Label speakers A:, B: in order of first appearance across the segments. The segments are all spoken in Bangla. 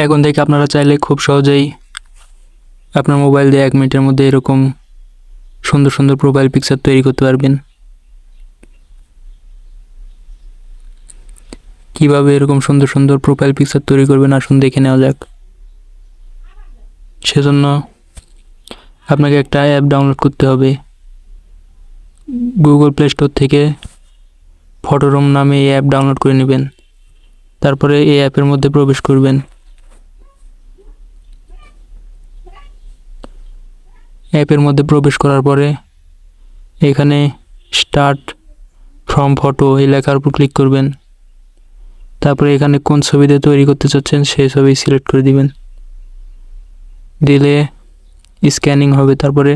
A: এখন থেকে আপনারা চাইলে খুব সহজেই আপনার মোবাইল দিয়ে 1 মিনিটের মধ্যে এরকম সুন্দর সুন্দর প্রোফাইল পিকচার তৈরি করতে পারবেন। কিভাবে এরকম সুন্দর সুন্দর প্রোফাইল পিকচার তৈরি করবেন আসুন দেখে নেওয়া যাক। সেজন্য আপনাকে একটা অ্যাপ ডাউনলোড করতে হবে। গুগল প্লে স্টোর থেকে ফটোরুম নামে এই অ্যাপ ডাউনলোড করে নেবেন। তারপরে এই অ্যাপের মধ্যে প্রবেশ করবেন। অ্যাপের মধ্যে প্রবেশ করার পরে এখানে স্টার্ট ফ্রম ফটো এই লেখার উপর ক্লিক করবেন। তারপরে এখানে কোন ছবিতে তৈরি করতে চাচ্ছেন সেই ছবি সিলেক্ট করে দিবেন। দিলে স্ক্যানিং হবে, তারপরে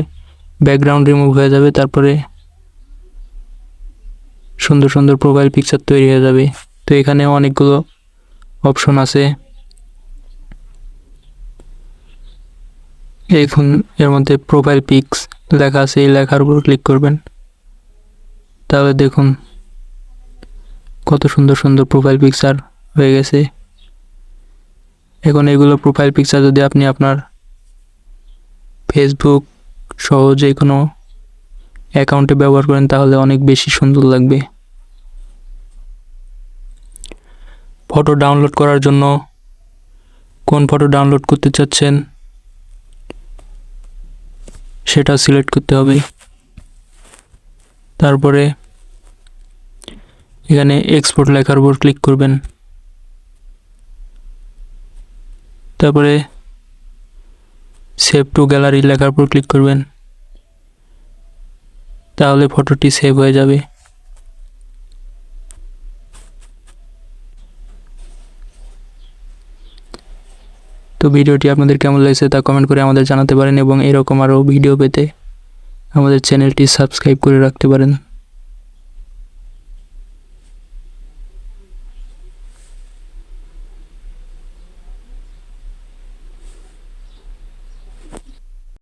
A: ব্যাকগ্রাউন্ড রিমুভ হয়ে যাবে, তারপরে সুন্দর সুন্দর প্রোফাইল পিকচার তৈরি হয়ে যাবে। তো এখানে অনেকগুলো অপশন আছে। এখন এর মধ্যে প্রোফাইল পিকস লেখা আছে, এই লেখার উপর ক্লিক করবেন। তাহলে দেখুন কত সুন্দর সুন্দর প্রোফাইল পিকচার হয়ে গেছে। এখন এগুলো প্রোফাইল পিকচার যদি আপনি আপনার ফেসবুক সহ যে কোনো অ্যাকাউন্টে ব্যবহার করেন তাহলে অনেক বেশি সুন্দর লাগবে। ফটো ডাউনলোড করার জন্য কোন ফটো ডাউনলোড করতে চাচ্ছেন সেটা সিলেক্ট করতে হবে। তারপরে এখানে এক্সপোর্ট লেখার উপর ক্লিক করবেন। তারপরে সেভ টু গ্যালারি লেখার উপর ক্লিক করবেন। তাহলে ফটোটি সেভ হয়ে যাবে। তো ভিডিওটি আপনাদের কেমন লেগেছে তা কমেন্ট করে আমাদের জানাতে পারেন এবং এরকম আরও ভিডিও পেতে আমাদের চ্যানেলটি সাবস্ক্রাইব করে রাখতে পারেন।